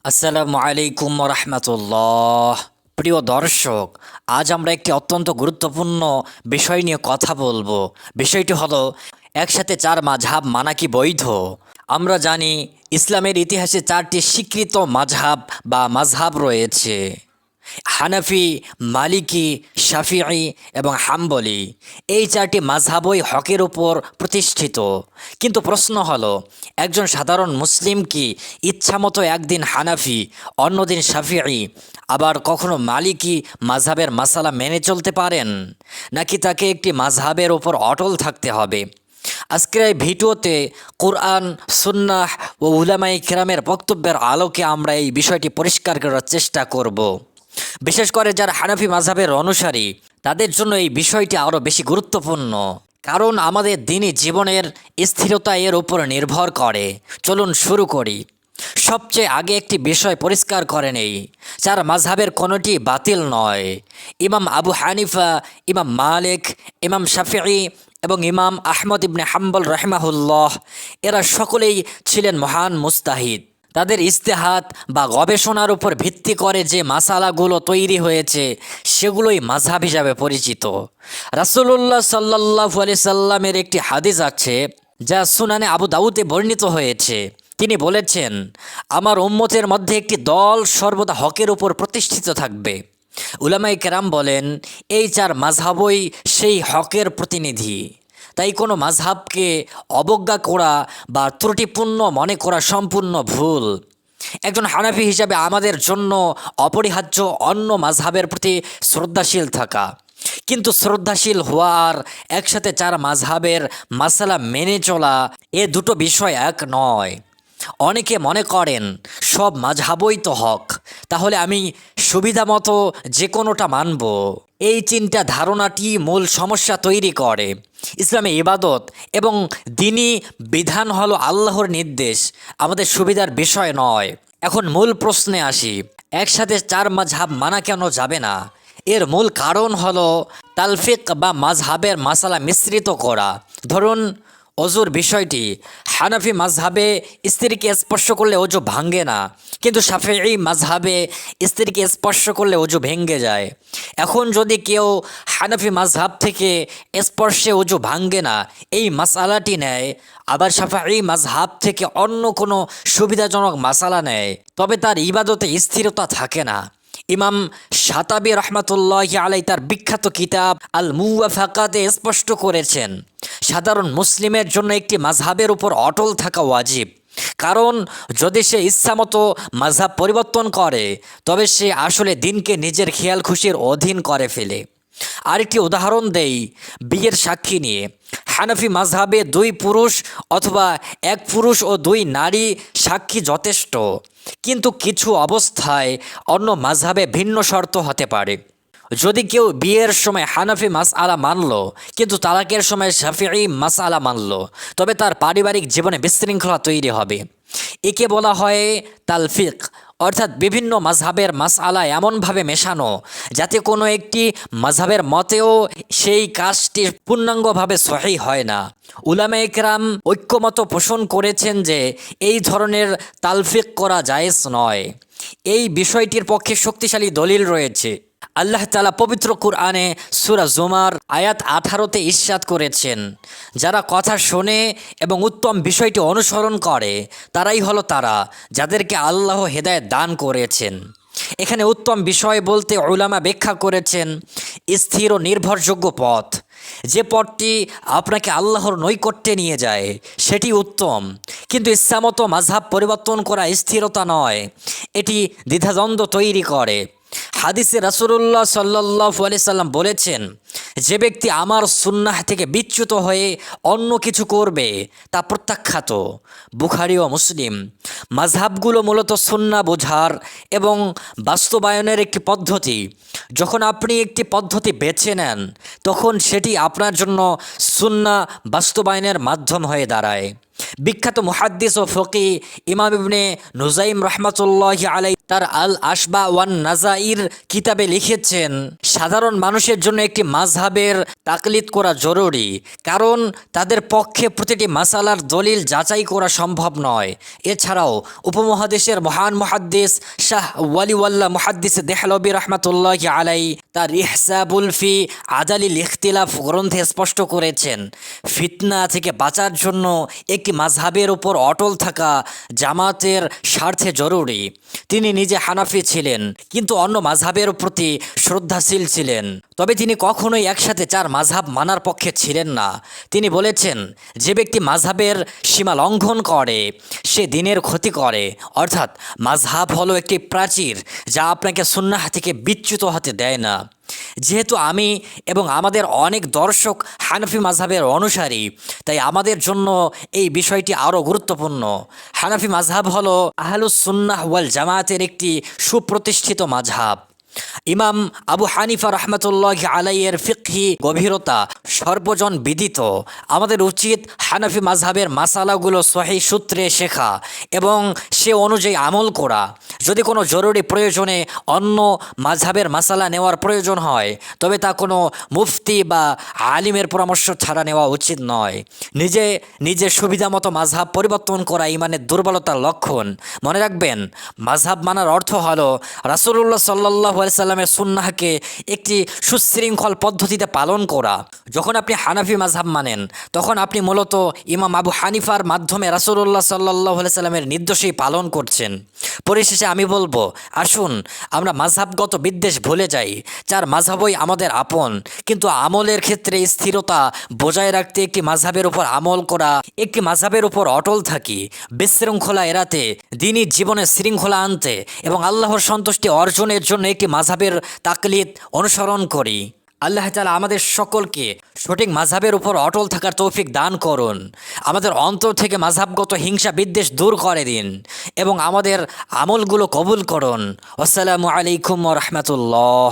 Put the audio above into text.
আসসালামু আলাইকুম রহমতুল্লাহ। প্রিয় দর্শক, আজ আমরা একটি অত্যন্ত গুরুত্বপূর্ণ বিষয় নিয়ে কথা বলবো। বিষয়টি হলো, একসাথে চার মাযহাব মানা কি বৈধ? আমরা জানি ইসলামের ইতিহাসে চারটি স্বীকৃত মাযহাব রয়েছে: হানাফি, মালিকি, শাফিঈ এবং হাম্বলি। এই চারটি মাযহাবই হকের উপর প্রতিষ্ঠিত। কিন্তু প্রশ্ন হলো, একজন সাধারণ মুসলিম কি ইচ্ছামতো একদিন হানাফি, অন্যদিন শাফিঈ, আবার কখনো মালিকি মাযহাবের মাসালা মেনে চলতে পারেন? নাকি তাকে একটি মাযহাবের উপর অটল থাকতে হবে? আজকের এই ভিডিওতে কোরআন, সুন্নাহ ও উলামায়ে কেরামের বক্তব্যের আলোকে আমরা এই বিষয়টি পরিষ্কার করার চেষ্টা করব। বিশেষ করে যারা হানাফি মাযহাবের অনুসারী, তাদের জন্য এই বিষয়টি আরও বেশি গুরুত্বপূর্ণ, কারণ আমাদের দিনই জীবনের স্থিরতা এর উপর নির্ভর করে। চলুন শুরু করি। সবচেয়ে আগে একটি বিষয় পরিষ্কার করে নেই, চার মাযহাবের কোনোটি বাতিল নয়। ইমাম আবু হানিফা, ইমাম মালিক, ইমাম শাফিঈ এবং ইমাম আহমদ ইবনে হাম্বল রাহিমাহুল্লাহ, এরা সকলেই ছিলেন মহান মুজতাহিদ। তাদের ইজতিহাদ বা গবেষণার উপর ভিত্তি করে যে মাসালাগুলো তৈরি হয়েছে, সেগুলোই মাযহাব হিসাবে পরিচিত। রাসূলুল্লাহ সাল্লাল্লাহু আলাইহি সাল্লামের একটি হাদিস আছে, যা সুনানে আবু দাউদে বর্ণিত হয়েছে। তিনি বলেছেন, আমার উম্মতের মধ্যে একটি দল সর্বদা হকের উপর প্রতিষ্ঠিত থাকবে। উলামায়ে কেরাম বলেন, এই চার মাযহাবই সেই হকের প্রতিনিধি। তাই কোনো মাযহাবকে অবজ্ঞা করা বা ত্রুটিপূর্ণ মনে করা সম্পূর্ণ ভুল। একজন হানাফি হিসাবে আমাদের জন্য অপরিহার্য অন্য মাযহাবের প্রতি শ্রদ্ধাশীল থাকা। কিন্তু শ্রদ্ধাশীল হওয়া আর একসাথে চার মাযহাবের মাসালা মেনে চলা, এ দুটো বিষয় এক নয়। অনেকে মনে করেন সব মাযহাবই তো হক, তাহলে আমি সুবিধা মতো যে কোনোটা মানব। এই চিন্তা ধারণাটি মূল সমস্যা তৈরি করে। ইসলামে ইবাদত এবং দ্বীনি বিধান হলো আল্লাহর নির্দেশ, আমাদের সুবিধার বিষয় নয়। এখন মূল প্রশ্নে আসি, একসাথে চার মাযহাব মানা কেন যাবে না? এর মূল কারণ হলো তালফিক বা মাযহাবের মাসালা মিশ্রিত করা। ধরুন অজুর বিষয়টি, হানাফি মাযহাবে স্ত্রীকে স্পর্শ করলে অজু ভাঙ্গে না, কিন্তু শাফিঈ মাযহাবে স্ত্রীকে স্পর্শ করলে অজু ভেঙ্গে যায়। এখন যদি কেউ হানাফি মাযহাব থেকে স্পর্শে অজু ভাঙ্গে না এই মাসালাটি নেয়, আবার শাফিঈ মাযহাব থেকে অন্য কোনো সুবিধাজনক মাসালা নেয়, তবে তার ইবাদতে স্থিরতা থাকে না। ইমাম শাতাবি রহমাতুল্লাহি আলাইহি তার বিখ্যাত কিতাব আল মুওয়াফাকাতে স্পষ্ট করেছেন, সাধারণ মুসলিমের জন্য একটি মাযহাবের উপর অটল থাকা ওয়াজিব। কারণ যদি সে ইচ্ছামতো মাযহাব পরিবর্তন করে, তবে সে আসলে দিনকে নিজের খেয়াল খুশির অধীন করে ফেলে। আরেকটি উদাহরণ দেই বিয়ের সাক্ষী নিয়ে। হানাফি মাযহাবে দুই পুরুষ অথবা এক পুরুষ ও দুই নারী সাক্ষী যথেষ্ট, কিন্তু কিছু অবস্থায় অন্য মাযহাবে ভিন্ন শর্ত হতে পারে। যদি কেউ বিয়ের সময় হানাফি মাসআলা মানল, কিন্তু তালাকের সময় শাফিঈ মাসআলা মানল, তবে তার পারিবারিক জীবনে বিশৃঙ্খলা তৈরি হবে। একে বলা হয় তালফিক, অর্থাৎ বিভিন্ন মাযহাবের মাসআলা এমনভাবে মেশানো যাতে কোনো একটি মাযহাবের মতেও সেই কাজটি পূর্ণাঙ্গভাবে সহিহ হয় না। উলামায়ে কেরাম ঐক্যমত পোষণ করেছেন যে এই ধরনের তালফিক করা জায়েজ নয়। এই বিষয়টির পক্ষে শক্তিশালী দলিল রয়েছে। আল্লাহ তাআলা পবিত্র কুরআনে সূরা জুমার আয়াত 18-তে ইরশাদ করেছেন, যারা কথা শোনে এবং উত্তম বিষয়টি অনুসরণ করে, তারাই হলো তারা যাদেরকে আল্লাহ হেদায়েত দান করেছেন। এখানে উত্তম বিষয় বলতে উলামা ব্যাখ্যা করেছেন স্থির ও নির্ভরযোগ্য পথ। যে পথটি আপনাকে আল্লাহর নৈকট্যে নিয়ে যায় সেটি উত্তম, কিন্তু ইচ্ছামতো মাযহাব পরিবর্তন করা স্থিরতা নয়, এটি দ্বিধাদ্বন্দ্ব তৈরি করে। হাদিসে রাসূলুল্লাহ সাল্লাল্লাহু আলাইহি সাল্লাম বলেছেন, যে ব্যক্তি আমার সুন্নাহ থেকে বিচ্যুত হয়ে অন্য কিছু করবে তা প্রত্যাখ্যাত। বুখারী ও মুসলিম। মাযহাবগুলো মূলত সুন্নাহ বোঝার এবং বাস্তবায়নের একটি পদ্ধতি। যখন আপনি একটি পদ্ধতি বেছে নেন, তখন সেটি আপনার জন্য সুন্নাহ বাস্তবায়নের মাধ্যম হয়ে দাঁড়ায়। বিখ্যাত মুহাদ্দিস ও ফকি ইমাম ইবনে নুজাইম রহমাতুল্লাহি আলাই তার আল আশবা ওয়ান নাজাইর কিতাবে লিখেছেন, সাধারণ মানুষের জন্য একটি মাযহাবের তাকলিদ করা জরুরি, কারণ তাদের পক্ষে প্রতিটি মাসালার দলিল যাচাই করা সম্ভব নয়। এছাড়াও উপমহাদেশের মহান মুহাদ্দিস শাহ ওয়ালিউল্লাহ মুহাদ্দিস দেহলভী রহমাতুল্লাহি আলাই তার ইহসাবুল ফি আদালিল ইখতিলাফ গ্রন্থে স্পষ্ট করেছেন, ফিতনা থেকে বাঁচার জন্য একটি মাযহাবের উপর অটল থাকা জামাতের স্বার্থে জরুরি। তিনি নিজে হানাফি ছিলেন, কিন্তু অন্য মাযহাবের প্রতি শ্রদ্ধাশীল ছিলেন। তবে তিনি কখনোই একসাথে 4 মাযহাব মানার পক্ষে ছিলেন না। তিনি বলেছেন, যে ব্যক্তি মাযহাবের সীমা লঙ্ঘন করে সে দ্বীনের ক্ষতি করে। অর্থাৎ মাযহাব হলো একটি প্রাচীর যা আপনাকে সুন্নাহ থেকে বিচ্যুত হতে দেয় না। যেহেতু আমি এবং আমাদের অনেক দর্শক হানাফি মাযহাবের অনুসারী, তাই আমাদের জন্য এই বিষয়টি আরও গুরুত্বপূর্ণ। হানাফি মাযহাব হলো আহলুস সুন্নাহ ওয়াল জামাতের একটি সুপ্রতিষ্ঠিত মাযহাব। ইমাম আবু হানিফা রহমতুল্লাহ আলাইয়ের ফিকহি গভীরতা সর্বজন বিদিত। আমাদের উচিত হানাফি মাযহাবের মাসালাগুলো সহিহ সূত্রে শেখা এবং সে অনুযায়ী আমল করা। যদি কোনো জরুরি প্রয়োজনে অন্য মাযহাবের মাসালা নেওয়ার প্রয়োজন হয়, তবে তা কোনো মুফতি বা আলিমের পরামর্শ ছাড়া নেওয়া উচিত নয়। নিজের সুবিধা মতো মাযহাব পরিবর্তন করা ইমানের দুর্বলতার লক্ষণ। মনে রাখবেন, মাযহাব মানার অর্থ হলো রাসূলুল্লাহ সাল্লাল্লাহু আলাইহি সাল্লামের সুন্নাহকে একটি সুশৃঙ্খল পদ্ধতিতে পালন করা। যখন আপনি হানাফি মাযহাব মানেন, তখন আপনি মূলত ইমাম আবু হানিফার মাধ্যমে রাসূলুল্লাহ সাল্লাল্লাহু আলাইহি সাল্লামের নির্দেশই পালন করছেন। পরিশেষে আমি বলবো, আসুন আমরা মাযহাবগত বিদ্বেষ ভুলে যাই। 4 মাযহাবই আমাদের আপন, কিন্তু আমলের ক্ষেত্রে স্থিরতা বজায় রাখতে একটি মাযহাবের উপর আমল করা, একটি মাযহাবের উপর অটল থাকি, বিশৃঙ্খলা এড়াতে, দ্বীনি জীবনে শৃঙ্খলা আনতে এবং আল্লাহর সন্তুষ্টি অর্জনের জন্য একটি মাযহাবের তাকলিদ অনুসরণ করি। আল্লাহ তাআলা আমাদের সকলকে সঠিক মাযহাবের উপর অটল থাকার তৌফিক দান করুন। আমাদের অন্তর থেকে মাযহাবগত হিংসা বিদ্বেষ দূর করে দিন এবং আমাদের আমলগুলো কবুল করুন। আসসালামু আলাইকুম ওয়া রাহমাতুল্লাহ।